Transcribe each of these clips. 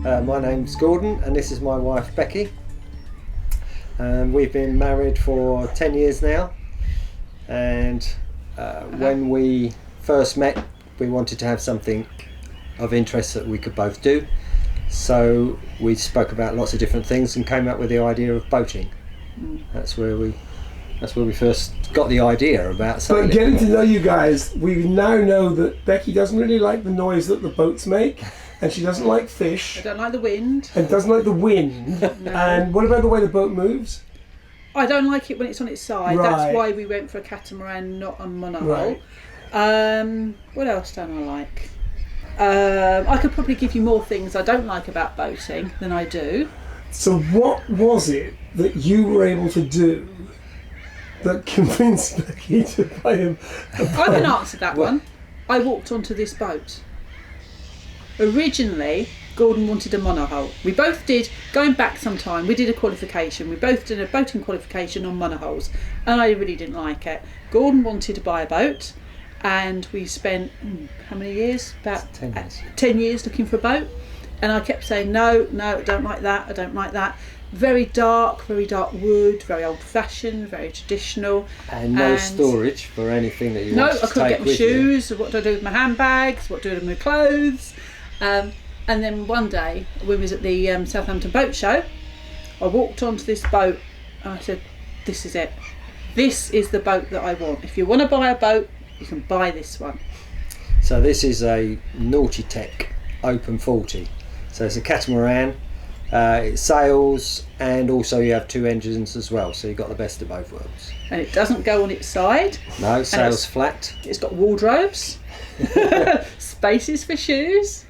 My name's Gordon and this is my wife Becky. We've been married for 10 years now, and when we first met we wanted to have something of interest that we could both do, so we spoke about lots of different things and came up with the idea of boating. That's where we first got the idea about sailing. But getting to know you guys, we now know that Becky doesn't really like the noise that the boats make, and she doesn't like fish. I don't like the wind. And doesn't like the wind. No. And what about the way the boat moves? I don't like it when it's on its side. Right. That's why we went for a catamaran, not a monohull. Right. What else don't I like? I could probably give you more things I don't like about boating than I do. So what was it that you were able to do that convinced Becky to buy him a boat? I can answer that one. I walked onto this boat. Originally, Gordon wanted a monohull. We both did, going back some time, we did a qualification. We both did a boating qualification on monohulls, and I really didn't like it. Gordon wanted to buy a boat, and we spent, how many years? About 10 years. 10 years looking for a boat. And I kept saying, no, I don't like that, I don't like that. Very dark wood, very old fashioned, very traditional. And no storage for anything that you want to take with you. No, I couldn't get my shoes. What do I do with my handbags? What do I do with my clothes? And then one day, when we was at the Southampton Boat Show, I walked onto this boat and I said, this is it. This is the boat that I want. If you want to buy a boat, you can buy this one. So this is a Naughty-Tech Open 40. So it's a catamaran. It sails, and also you have two engines as well, so you've got the best of both worlds. And it doesn't go on its side. No, it sails flat. It's got wardrobes, spaces for shoes,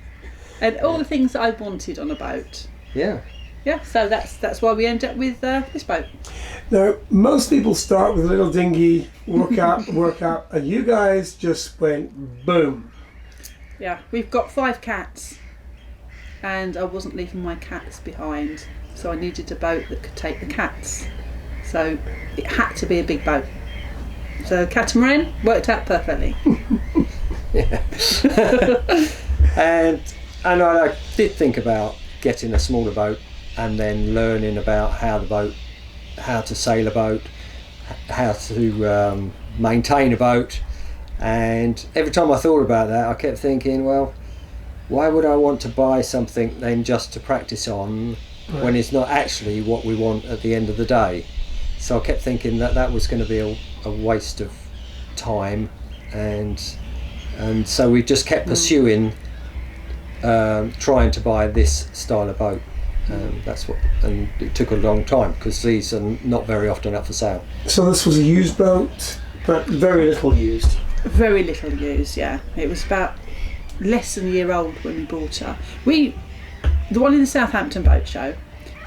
and all the things that I wanted on a boat. Yeah. Yeah, so that's why we end up with this boat. Now, most people start with a little dinghy, work out, and you guys just went boom. Yeah, we've got 5 cats, and I wasn't leaving my cats behind, so I needed a boat that could take the cats. So it had to be a big boat. So catamaran worked out perfectly. Yeah. and I did think about getting a smaller boat and then learning about how to sail a boat, how to maintain a boat. And every time I thought about that, I kept thinking, well, why would I want to buy something then just to practice on when it's not actually what we want at the end of the day? So I kept thinking that was going to be a waste of time, and so we just kept pursuing trying to buy this style of boat. And it took a long time because these are not very often up for sale. So this was a used boat, but very little used. Very little used, yeah. It was about less than a year old when we bought her. The one in the Southampton Boat Show,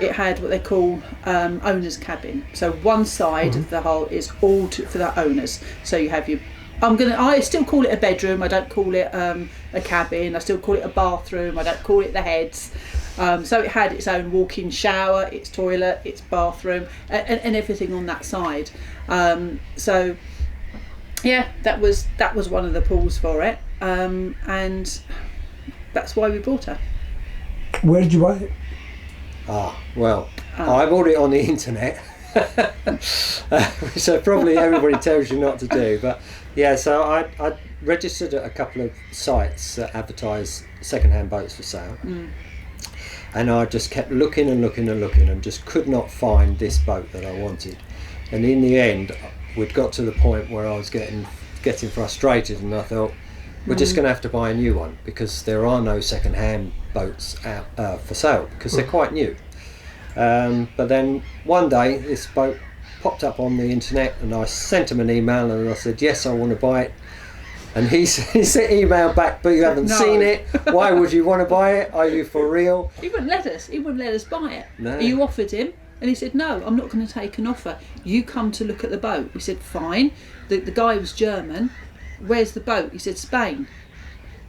it had what they call owner's cabin. So one side of the hull is all for the owners. So you have your, I still call it a bedroom. I don't call it a cabin. I still call it a bathroom. I don't call it the heads. So it had its own walk-in shower, its toilet, its bathroom, and everything on that side. So yeah, that was one of the pulls for it, and that's why we bought her. Where did you buy it? I bought it on the internet, so probably everybody tells you not to do, but yeah, so I registered at a couple of sites that advertise second-hand boats for sale. And I just kept looking and just could not find this boat that I wanted. And in the end, we'd got to the point where I was getting frustrated, and I thought, we're just going to have to buy a new one because there are no second-hand boats out for sale because they're quite new. But then one day, this boat popped up on the internet, and I sent him an email and I said, yes, I want to buy it. And he sent email back, but you haven't seen it. Why would you want to buy it? Are you for real? He wouldn't let us. He wouldn't let us buy it. No. You offered him, and he said, no, I'm not going to take an offer. You come to look at the boat. We said, fine. The guy was German. Where's the boat? He said, Spain.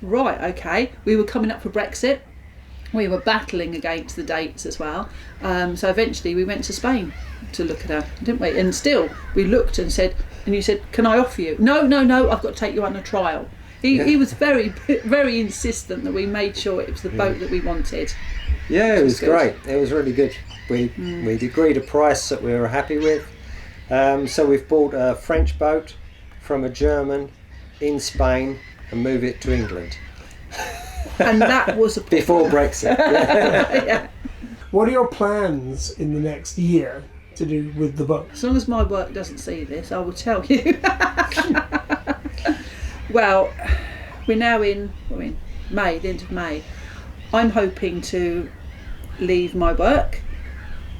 Right, okay. We were coming up for Brexit. We were battling against the dates as well. So eventually we went to Spain to look at her, didn't we? And still, we looked and said, and you said, can I offer you? No, I've got to take you on a trial. He was very, very insistent that we made sure it was the boat that we wanted. Yeah, it was good. great. It was really good. We'd agreed a price that we were happy with. So we've bought a French boat from a German in Spain and move it to England. And that was a problem. Before Brexit. Yeah. Yeah. What are your plans in the next year to do with the boat? As long as my work doesn't see this, I will tell you. Well, we're now in May, the end of May. I'm hoping to leave my work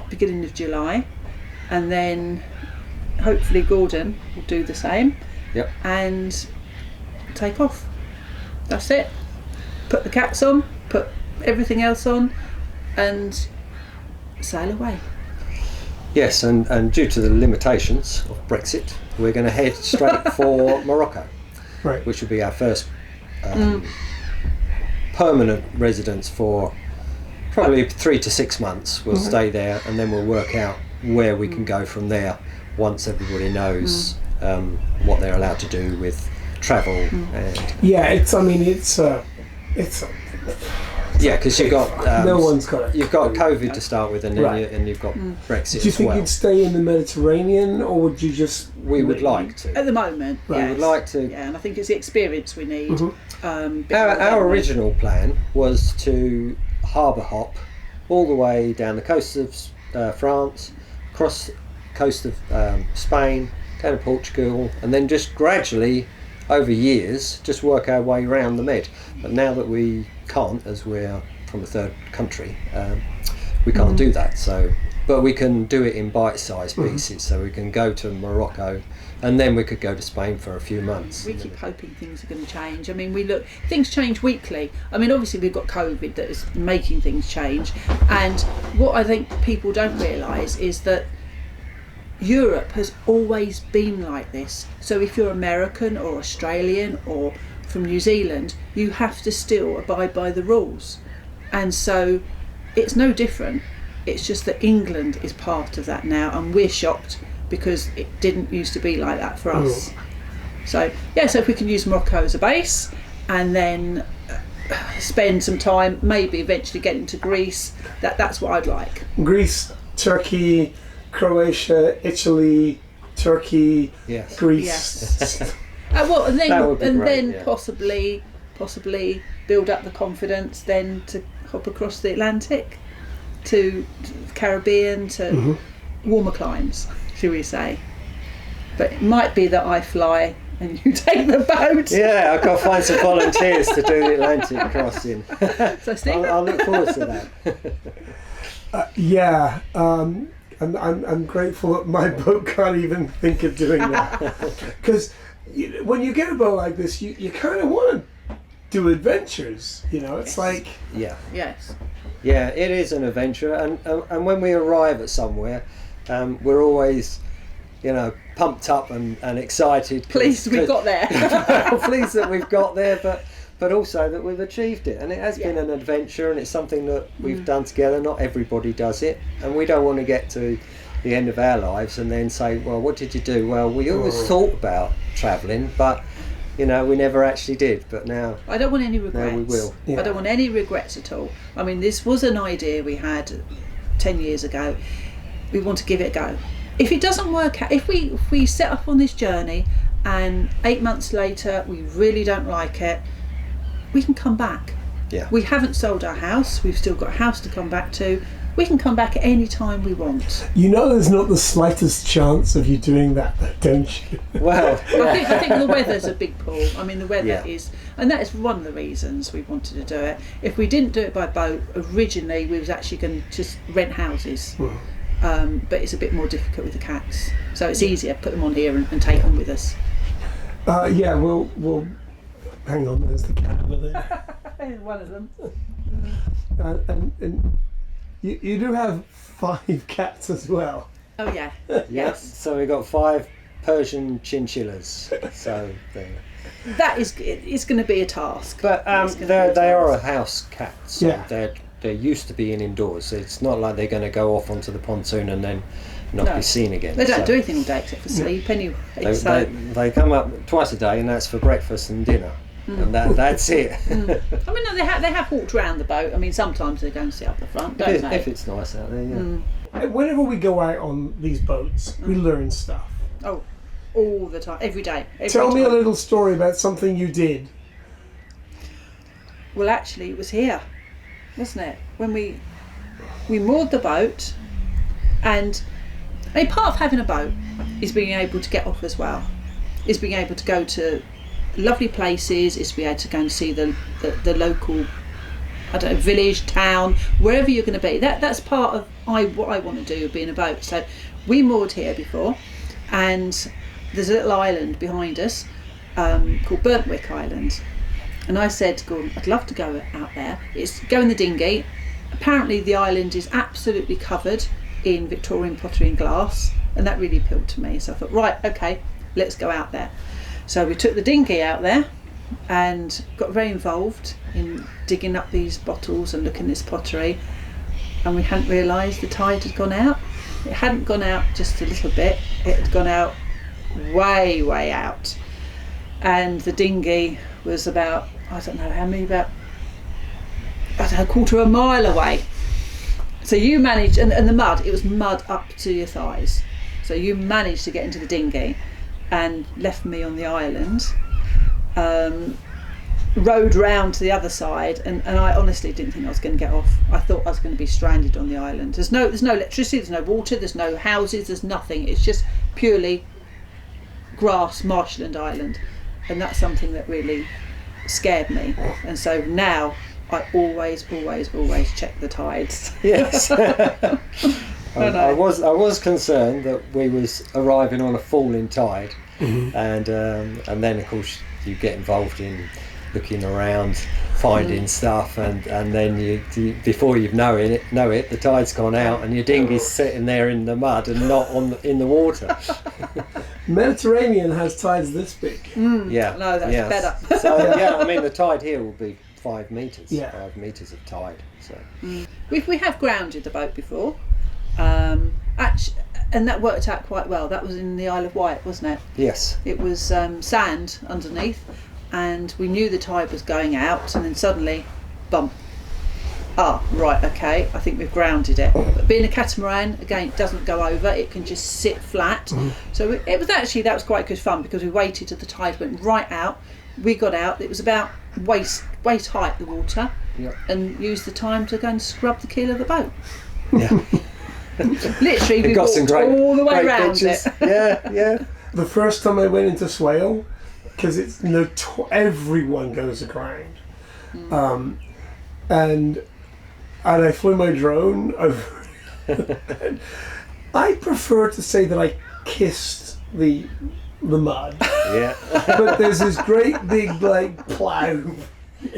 beginning of July, and then hopefully Gordon will do the same. Yep. And take off. That's it. Put the cats on, put everything else on, and sail away. Yes, and due to the limitations of Brexit, we're going to head straight for Morocco, Right. which will be our first permanent residence for probably 3 to 6 months. We'll stay there, and then we'll work out where we can go from there once everybody knows what they're allowed to do with travel. And Yeah, it's yeah, because you've got no one's got it. you've got COVID to start with, and then Right. you've got Brexit Do you as think well. you'd stay in the Mediterranean, or would you just? We would like to. At the moment, Right. yes. We would like to. Yeah, and I think it's the experience we need. Bit Our, more our than- original plan was to harbour hop all the way down the coast of France, across the coast of Spain, down to Portugal, and then just gradually, over years, just work our way around the Med. But now that we can't, as we're from a third country, we can't do that. So, but we can do it in bite-sized pieces. So we can go to Morocco, and then we could go to Spain for a few months. We keep hoping things are going to change. I mean, things change weekly. I mean, obviously we've got COVID that is making things change. And what I think people don't realise is that Europe has always been like this. So if you're American or Australian or from New Zealand, you have to still abide by the rules. And so it's no different. It's just that England is part of that now, and we're shocked because it didn't used to be like that for us. So yeah, so if we can use Morocco as a base, and then spend some time, maybe eventually get into Greece, that's what I'd like. Greece, Turkey, Croatia, Italy, Turkey, Yes. Greece. Yes. Well, and then That would be great, yeah. possibly build up the confidence then to hop across the Atlantic to the Caribbean, to warmer climes, shall we say. But it might be that I fly and you take the boat. Yeah, I've got to find some volunteers to do the Atlantic crossing. So Steve, I'll look forward to that. Yeah, I'm grateful that my boat can't even think of doing that. Because when you get a boat like this, you kind of want to do adventures. You know, it's like Yeah, yes. yeah, it is an adventure, and when we arrive at somewhere, we're always, pumped up and excited. Pleased we got there. Pleased that we've got there, but also that we've achieved it, and it has been an adventure, and it's something that we've done together. Not everybody does it, and we don't want to get to the end of our lives and then say, well, what did you do? Well, we always thought about travelling, but we never actually did. But now I don't want any regrets. now we will. Yeah. I don't want any regrets at all. I mean, this was an idea we had 10 years ago. We want to give it a go. If it doesn't work out, if we set up on this journey and 8 months later we really don't like it, we can come back. Yeah. We haven't sold our house. We've still got a house to come back to. We can come back at any time we want. there's not the slightest chance of you doing that, don't you? Well, I think the weather's a big pull. I mean, the weather Yeah. is, and that is one of the reasons we wanted to do it. If we didn't do it by boat, originally we was actually going to just rent houses. But it's a bit more difficult with the cats. So it's easier, put them on here and take them with us. Yeah, we'll hang on. There's the cat over there. One of them. And you do have 5 cats as well. Oh yeah. yes. So we've got 5 Persian chinchillas. So there. That is, it's going to be a task. But It's gonna be a they are a task. house cat. So Yeah. they're used to being indoors. It's not like they're going to go off onto the pontoon and then not No. be seen again. They don't So do anything all day except for sleep anyway. They, So they come up twice a day, and that's for breakfast and dinner. and that's it. I mean, no, they have walked around the boat. I mean, sometimes they go and sit up the front, don't they? If it's nice out there, yeah. Whenever we go out on these boats, we learn stuff. Oh, all the time, every day. Tell me a little story about something you did. Well, actually, it was here, wasn't it? When we moored the boat, and a part of having a boat is being able to get off as well. Is being able to go to lovely places. Is being able to go and see the local, I don't know, village, town, wherever you're going to be. That's part of what I want to do, being a boat. So we moored here before, and there's a little island behind us called Burntwick Island. And I said to Gordon, I'd love to go out there. It's go in the dinghy. Apparently the island is absolutely covered in Victorian pottery and glass, and that really appealed to me. So I thought, right, okay, let's go out there. So we took the dinghy out there and got very involved in digging up these bottles and looking at this pottery, and we hadn't realised the tide had gone out. It hadn't gone out just a little bit, it had gone out way out, and the dinghy was about, I don't know how many, about a quarter of a mile away. So you managed, and the mud, it was mud up to your thighs, so you managed to get into the dinghy and left me on the island, rowed round to the other side, and I honestly didn't think I was going to get off. I thought I was going to be stranded on the island. There's no electricity, there's no water, there's no houses, there's nothing. It's just purely grass, marshland island, and that's something that really scared me. And so now I always check the tides. Yes. I was concerned that we was arriving on a falling tide, and then of course you get involved in looking around, finding stuff, and then you before you know it, the tide's gone out and your dinghy's sitting there in the mud and not in the water. Mediterranean has tides this big. Yeah, no, that's better. So yeah, I mean the tide here will be 5 metres. Yeah. 5 metres of tide. So we have grounded the boat before, actually, and that worked out quite well. That was in the Isle of Wight, wasn't it? yes. It was sand underneath, and we knew the tide was going out, and then suddenly, bump. Ah, right, okay, I think we've grounded it. But being a catamaran, again, it doesn't go over, it can just sit flat. So that was quite good fun, because we waited till the tide went right out. We got out, it was about waist height, the water, and used the time to go and scrub the keel of the boat. Yeah. Literally, we walked all the way around it. Yeah. The first time I went into Swale, because it's everyone goes aground, and I flew my drone over. I prefer to say that I kissed the mud. Yeah. But there's this great big plough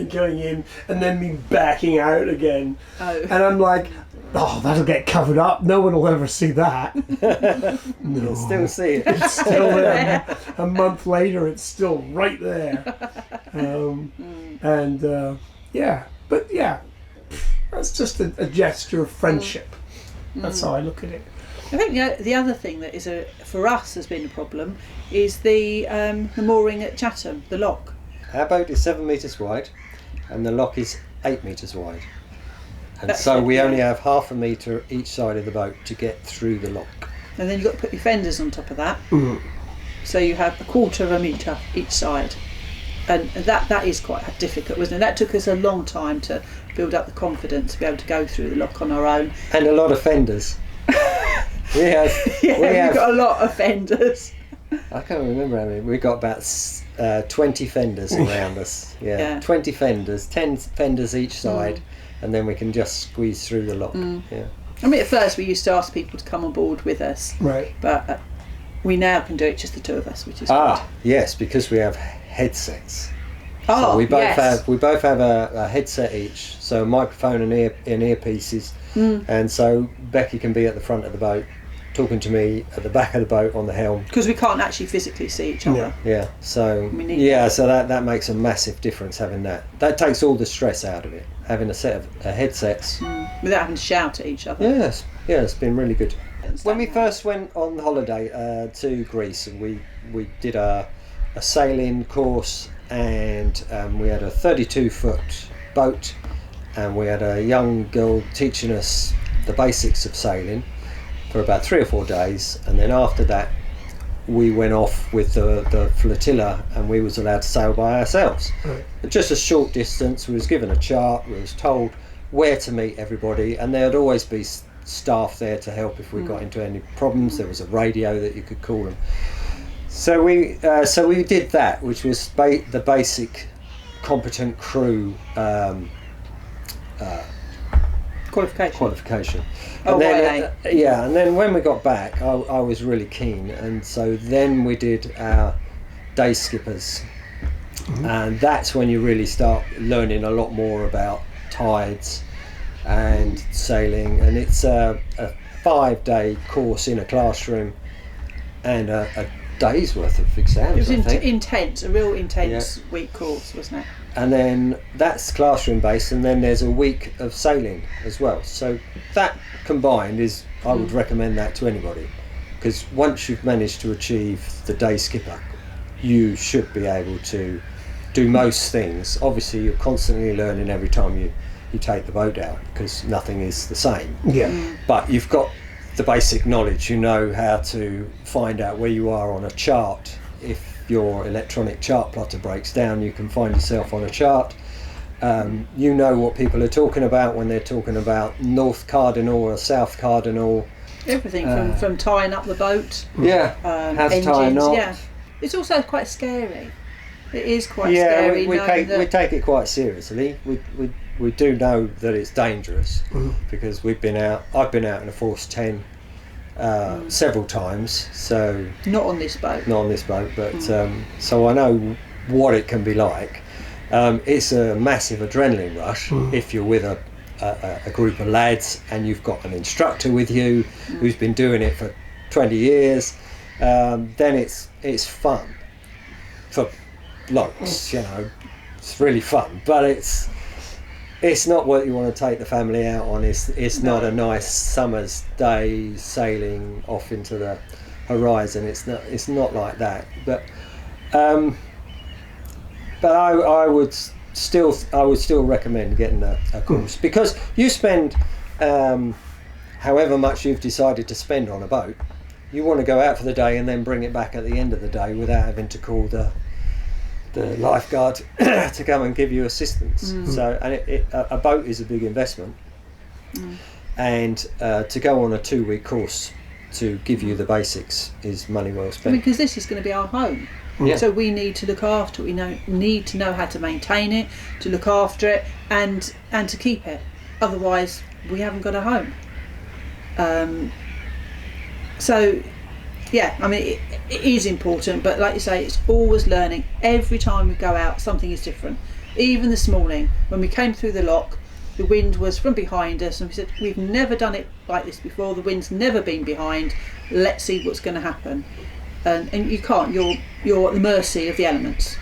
going in, and then me backing out again. Oh. And I'm like, oh, that'll get covered up. No one will ever see that. No. You'll still see it. It's still there. A month later, it's still right there. That's just a gesture of friendship. That's how I look at it. I think the other thing that is for us has been a problem is the mooring at Chatham, the lock. Our boat is 7 metres wide, and the lock is 8 metres wide. And That's so it, we yeah. only have half a metre each side of the boat to get through the lock. And then you've got to put your fenders on top of that. So you have a quarter of a metre each side. And that is quite difficult, wasn't it? That took us a long time to build up the confidence to be able to go through the lock on our own. And a lot of fenders. We have We've got a lot of fenders. I can't remember how many. We've got about 20 fenders around us. Yeah. 20 fenders, 10 fenders each side, and then we can just squeeze through the lock. Yeah. I mean, at first we used to ask people to come on board with us. Right. But we now can do it just the two of us, which is good. Yes, because we have headsets. Oh, so we both have a headset each, so a microphone and earpieces, and so Becky can be at the front of the boat talking to me at the back of the boat on the helm, because we can't actually physically see each other. So that makes a massive difference, having that takes all the stress out of it, having a set of headsets without having to shout at each other. It's been really good. When we first went on holiday to Greece, and we did a a sailing course, and we had a 32-foot boat, and we had a young girl teaching us the basics of sailing for about 3 or 4 days, and then after that we went off with the flotilla, and we was allowed to sail by ourselves. Right. Just a short distance. We was given a chart, we was told where to meet everybody, and there'd always be staff there to help if we got into any problems. There was a radio that you could call them. So we did that, which was the basic competent crew qualification. Oh, And then, right. and then when we got back, I was really keen, and so then we did our day skippers, and that's when you really start learning a lot more about tides and sailing, and it's a 5-day course in a classroom and a day's worth of exams. It was I think. intense, a real intense week course, wasn't it? And then that's classroom based, and then there's a week of sailing as well. So that combined is, I would recommend that to anybody, because once you've managed to achieve the day skipper, you should be able to do most things. Obviously you're constantly learning every time you take the boat out, because nothing is the same. Yeah. But you've got the basic knowledge. You know how to find out where you are on a chart. If your electronic chart plotter breaks down, you can find yourself on a chart. You know what people are talking about when they're talking about North Cardinal or South Cardinal. Everything from tying up the boat. Yeah, how to tie a engines, knot. yeah. It's also quite scary. It is quite Yeah, scary. we knowing take it quite seriously. We do know that it's dangerous, because I've been out in a Force 10 several times, so not on this boat. not on this boat, but so I know what it can be like. It's a massive adrenaline rush if you're with a group of lads and you've got an instructor with you who's been doing it for 20 years. Then it's fun for lots, you know. It's really fun, but it's not what you want to take the family out on. It's not a nice summer's day sailing off into the horizon. It's not like that. But I would still recommend getting a course, because you spend however much you've decided to spend on a boat. You want to go out for the day and then bring it back at the end of the day without having to call the lifeguard to come and give you assistance. So, and a boat is a big investment, and to go on a 2-week course to give you the basics is money well spent. Because this is going to be our home. Yeah. So we need to look after it. We need to know how to maintain it, to look after it, and to keep it. Otherwise, we haven't got a home. So, yeah, I mean, it is important, but like you say, it's always learning. Every time we go out, something is different. Even this morning, when we came through the lock, the wind was from behind us, and we said, we've never done it like this before. The wind's never been behind. Let's see what's going to happen. And you can't. You're at the mercy of the elements.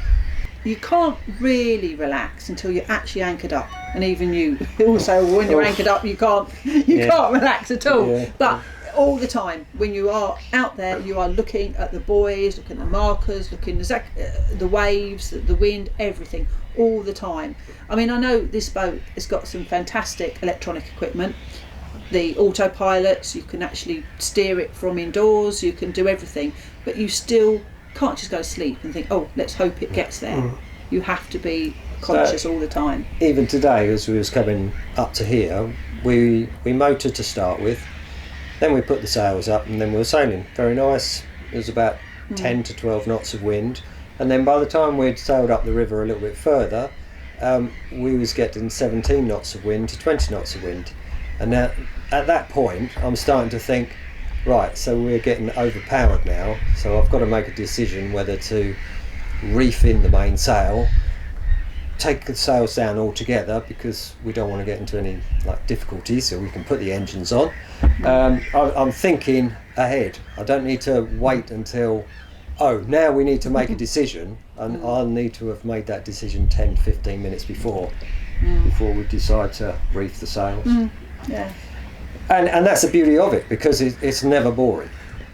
You can't really relax until you're actually anchored up. And even you also, when you're anchored up, you can't relax at all. Yeah. But all the time, when you are out there, you are looking at the buoys, looking at the markers, looking at the waves, the wind, everything, all the time. I mean, I know this boat has got some fantastic electronic equipment. The autopilots, you can actually steer it from indoors, you can do everything, but you still can't just go to sleep and think, oh, let's hope it gets there. You have to be conscious all the time. Even today, as we was coming up to here, we motored to start with, then we put the sails up, and then we were sailing. Very nice. It was about 10 to 12 knots of wind, and then by the time we'd sailed up the river a little bit further, we was getting 17 knots of wind to 20 knots of wind. And now, at that point, I'm starting to think, right, so we're getting overpowered now, so I've got to make a decision whether to reef in the main sail, take the sails down altogether, because we don't want to get into any difficulties, so we can put the engines on. I'm thinking ahead. I don't need to wait until, now we need to make a decision, and I'll need to have made that decision 10-15 minutes before we decide to reef the sails. Yeah. And that's the beauty of it, because it's never boring.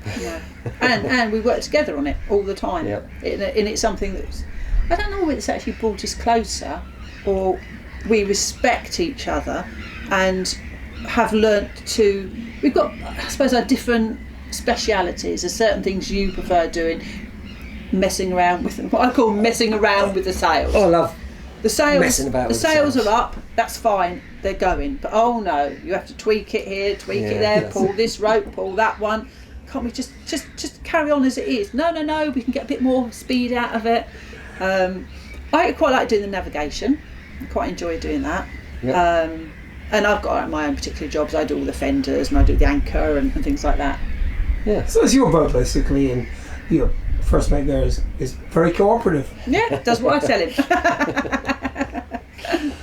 No. And we work together on it all the time. Yep. And it's something that's, I don't know whether it's actually brought us closer, or we respect each other and have learnt to, we've got, I suppose, our different specialities. There's certain things you prefer doing, messing around with, what I call messing around with the sails. Oh, I love the sails. messing about with the sails the sails. are up, that's fine, they're going. But oh no, you have to tweak it here, tweak it there, pull this rope, pull that one. Can't we just carry on as it is? No, we can get a bit more speed out of it. I quite like doing the navigation. I quite enjoy doing that. Yep. And I've got my own particular jobs. I do all the fenders and I do the anchor and things like that. Yeah. So it's your boat basically, and your first mate there is very cooperative. Yeah, does what I tell him.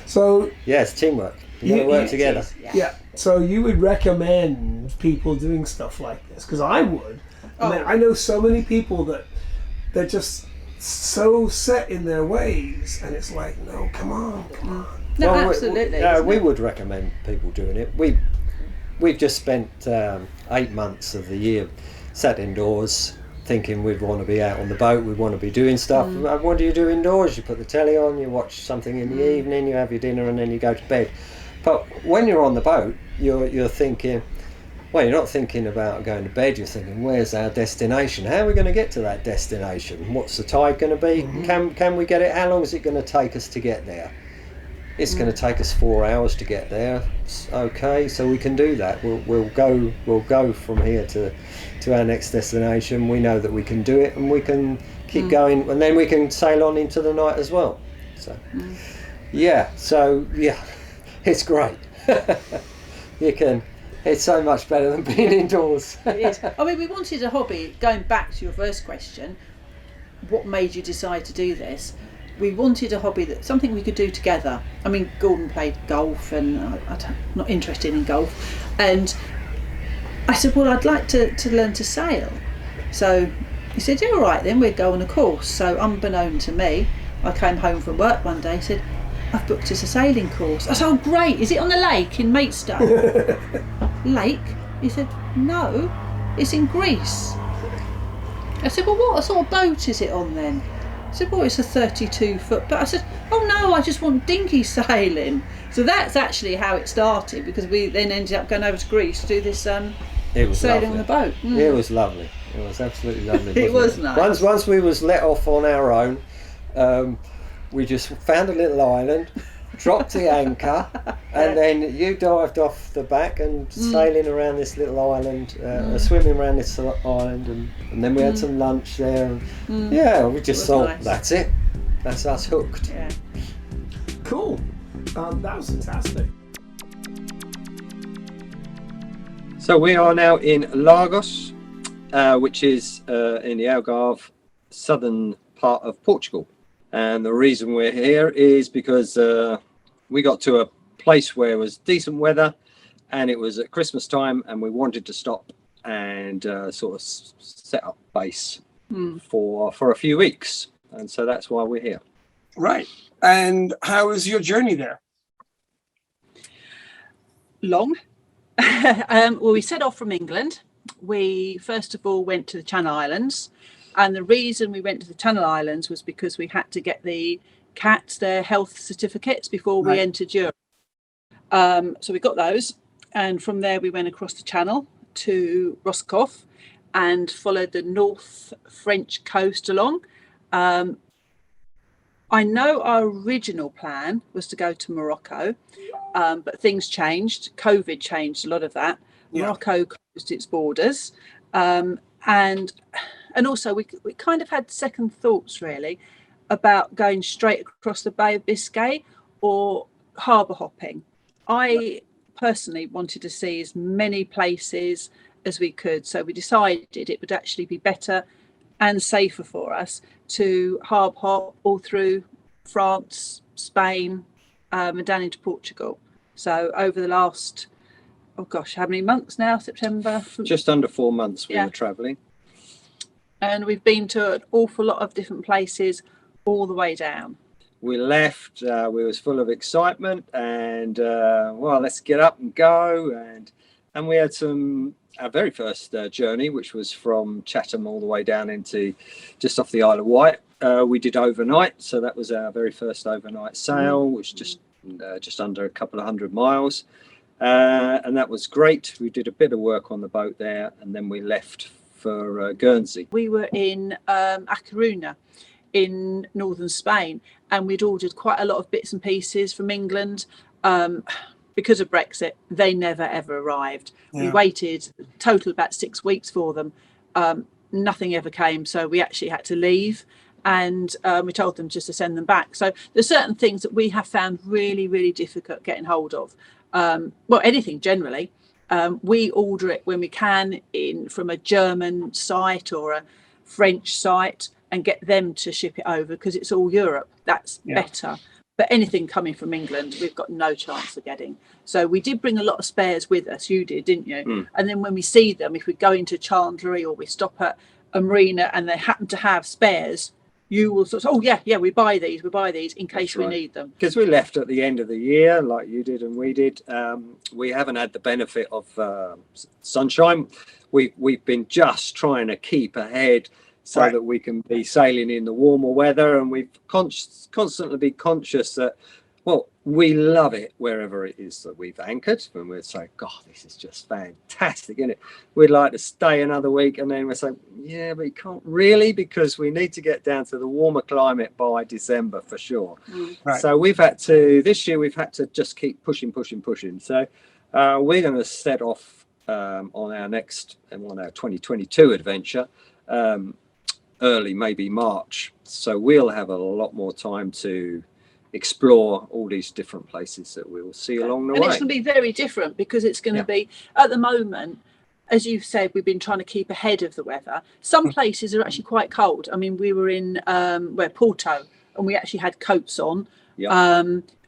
So Yeah, it's teamwork. You got to work together. yeah, so you would recommend people doing stuff like this? Because I would. I mean, I know so many people that they're just so set in their ways, and it's like, no, come on. No, Well, absolutely. we would recommend people doing it. We've just spent 8 months of the year sat indoors, thinking we'd want to be out on the boat, we'd want to be doing stuff. What do you do indoors? You put the telly on, you watch something in the evening, you have your dinner, and then you go to bed. But when you're on the boat, you're thinking, well, you're not thinking about going to bed, you're thinking, where's our destination? How are we going to get to that destination? What's the tide going to be? Can we get it? How long is it going to take us to get there? It's going to take us 4 hours to get there. Okay, so we can do that. We'll go from here to our next destination. We know that we can do it, and we can keep going, and then we can sail on into the night as well. So yeah, it's great. You can. It's so much better than being indoors. It is. I mean, we wanted a hobby. Going back to your first question, what made you decide to do this? We wanted a hobby, that something we could do together. I mean, Gordon played golf, and I'm not interested in golf. And I said, well, I'd like to learn to sail. So he said, yeah, all right, then we'll go on a course. So unbeknown to me, I came home from work one day and said, I've booked us a sailing course. I said, oh, great. Is it on the lake in Maidstone? Lake? He said, no, it's in Greece. I said, well, what sort of boat is it on then? I said, well, it's a 32-foot boat. I said, oh no, I just want dinghy sailing. So that's actually how it started, because we then ended up going over to Greece to do this It was sailing lovely. on the boat. It was lovely. It was absolutely lovely. It was nice. Once we was let off on our own, we just found a little island, dropped the anchor, and then you dived off the back and sailing around this little island, swimming around this island, and then we had some lunch there. And, yeah, we just thought, nice. that's it. That's us hooked. Yeah. Cool. That was fantastic. So we are now in Lagos, which is in the Algarve, southern part of Portugal. And the reason we're here is because we got to a place where it was decent weather, and it was at Christmas time, and we wanted to stop and sort of set up base for a few weeks. And so that's why we're here. Right. And how was your journey there? Long. Well, we set off from England. We first of all went to the Channel Islands, and the reason we went to the Channel Islands was because we had to get the cats their health certificates before we entered Europe. So we got those, and from there we went across the Channel to Roscoff and followed the North French coast along. I know our original plan was to go to Morocco, but things changed. COVID changed a lot of that. Yeah. Morocco closed its borders, and also we kind of had second thoughts really about going straight across the Bay of Biscay or harbour hopping. I personally wanted to see as many places as we could, so we decided it would actually be better and safer for us to harbour hop all through France, Spain, and down into Portugal. So over the last, how many months now? September? Just under 4 months we were travelling. And we've been to an awful lot of different places all the way down. We left, we was full of excitement and, well, let's get up and go. And And we had our very first journey, which was from Chatham all the way down into just off the Isle of Wight. We did overnight, so that was our very first overnight sail, which just under a couple of 100 miles, and that was great. We did a bit of work on the boat there, and then we left for Guernsey. We were in A Coruña in northern Spain, and we'd ordered quite a lot of bits and pieces from England. Because of Brexit, they never ever arrived. We waited total about 6 weeks for them. Nothing ever came, so we actually had to leave, and we told them just to send them back. So there's certain things that we have found really, really difficult getting hold of. Well, anything generally. We order it when we can from a German site or a French site and get them to ship it over because it's all Europe. That's better. But anything coming from England, we've got no chance of getting. So we did bring a lot of spares with us. You did, didn't you? And then when we see them, if we go into Chandlery or we stop at a marina and they happen to have spares, you will sort of, we buy these in case we need them. Because we left at the end of the year, like you did and we did. We haven't had the benefit of sunshine. We've been just trying to keep ahead so that we can be sailing in the warmer weather, and we've constantly be conscious that, well, we love it wherever it is that we've anchored, and we'd say, God, this is just fantastic, isn't it? We'd like to stay another week, and then we'd say, yeah, but you can't really, because we need to get down to the warmer climate by December for sure. So this year we've had to just keep pushing. So we're going to set off on our 2022 adventure early, maybe March. So we'll have a lot more time to explore all these different places that we will see along the way. And it's going to be very different because it's going to be, at the moment, as you've said, we've been trying to keep ahead of the weather. Some places are actually quite cold. I mean, we were in Porto, and we actually had coats on. I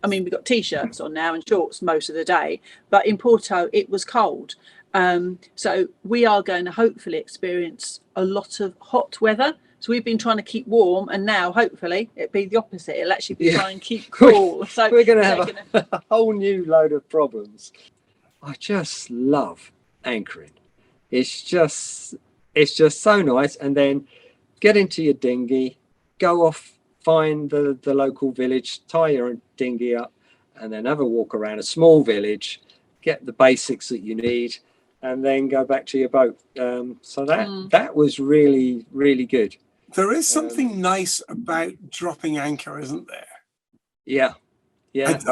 mean, we've got T-shirts on now and shorts most of the day, but in Porto, it was cold. So we are going to hopefully experience a lot of hot weather. So we've been trying to keep warm, and now hopefully it'll be the opposite. It'll actually be trying to keep cool. So we're going to have a whole new load of problems. I just love anchoring. It's just so nice. And then get into your dinghy, go off, find the local village, tie your dinghy up, and then have a walk around a small village, get the basics that you need, and then go back to your boat. So that was really, really good. There is something nice about dropping anchor, isn't there? Yeah.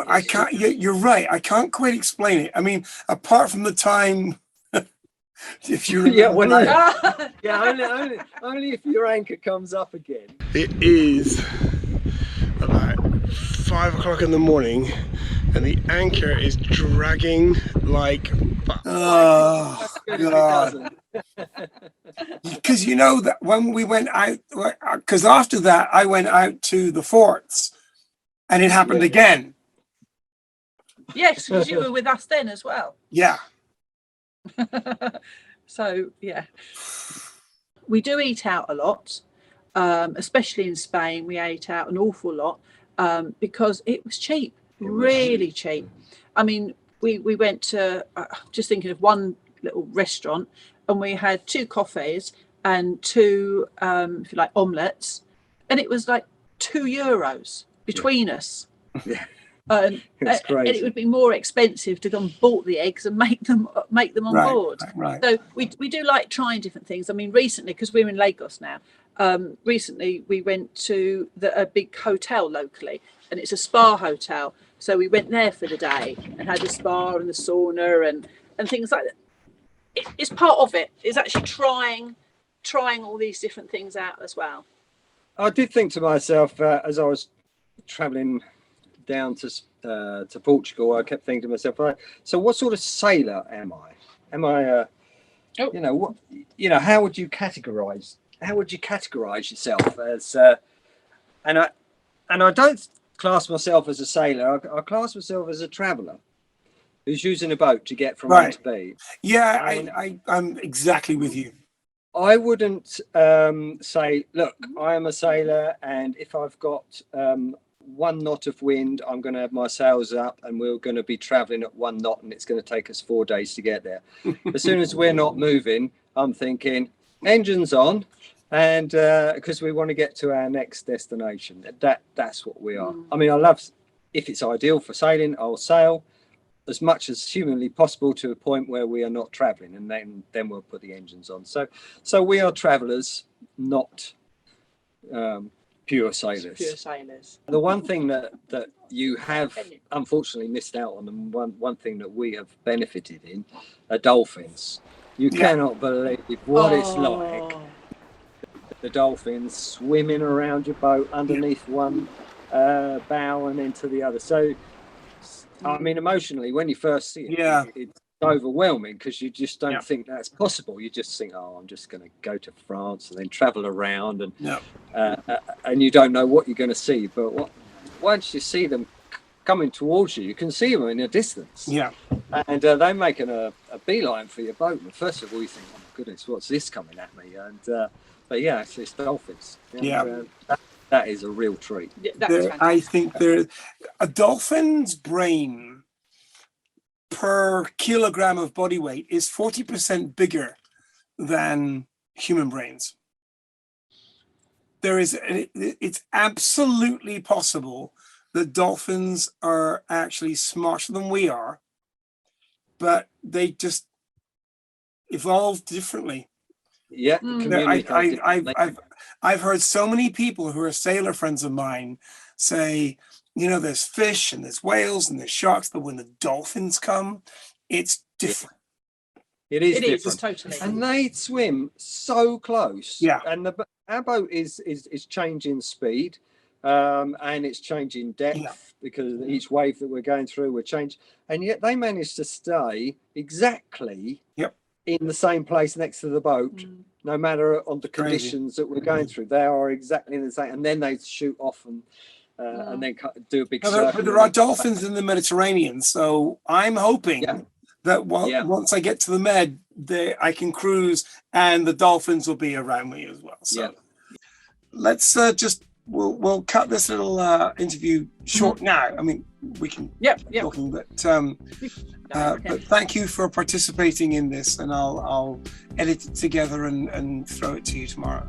I can't. You're right. I can't quite explain it. I mean, apart from the time, if you remember, only if your anchor comes up again. It is about 5 o'clock in the morning, and the anchor is dragging like. Oh God! Because you know that when we went out, because after that I went out to the forts, and it happened again. Yes, because you were with us then as well. Yeah. So yeah, we do eat out a lot, especially in Spain. We ate out an awful lot because it was cheap, really cheap. I mean, we went to just thinking of one little restaurant, and we had 2 coffees and 2 if you like omelettes, and it was like €2 between us. And it would be more expensive to go and bought the eggs and make them on board. Right. So we do like trying different things. I mean, recently, because we're in Lagos now, recently we went to a big hotel locally, and it's a spa hotel. So we went there for the day and had a spa and the sauna and things like that. It's part of it. It's actually trying all these different things out as well. I did think to myself as I was travelling down to Portugal, I kept thinking to myself, right, so what sort of sailor am I? Am I how would you categorize yourself as and I don't class myself as a sailor. I class myself as a traveller who's using a boat to get from A to B. Yeah, I'm exactly with you. I wouldn't say, look, I am a sailor, and if I've got 1 knot of wind, I'm going to have my sails up and we're going to be traveling at 1 knot and it's going to take us 4 days to get there. As soon as we're not moving, I'm thinking engines on, and because we want to get to our next destination. That's what we are. I mean, I love, if it's ideal for sailing, I'll sail as much as humanly possible to a point where we are not traveling, and then we'll put the engines on. So we are travelers, not pure sailors. Pure sailors. The one thing that you have unfortunately missed out on, and one thing that we have benefited in, are dolphins. You cannot believe what it's like. The dolphins swimming around your boat underneath one bow and into the other. So, I mean, emotionally, when you first see it, it's overwhelming because you just don't think that's possible. You just think, oh, I'm just going to go to France and then travel around, and you don't know what you're going to see. But once you see them coming towards you, you can see them in a distance. And they're making a beeline for your boat. And first of all, you think, oh my goodness, what's this coming at me? And but yeah, it's dolphins. And, that is a real treat. I think a dolphin's brain per kilogram of body weight is 40% bigger than human brains. It's absolutely possible that dolphins are actually smarter than we are, but they just evolved differently. Yeah, I've heard so many people who are sailor friends of mine say, you know, there's fish and there's whales and there's sharks, but when the dolphins come, it's different. It is different. It's totally. And they swim so close. Yeah. And our boat is changing speed, and it's changing depth because each wave that we're going through, we're changing. And yet they manage to stay exactly in the same place next to the boat, no matter on the conditions that we're going through. They are exactly the same. And then they shoot off and then do a big circle. But there are dolphins in the Mediterranean, so I'm hoping that once I get to the Med, I can cruise and the dolphins will be around me as well. So let's we'll cut this little interview short now. I mean, we can keep talking, but thank you for participating in this, and I'll edit it together and throw it to you tomorrow.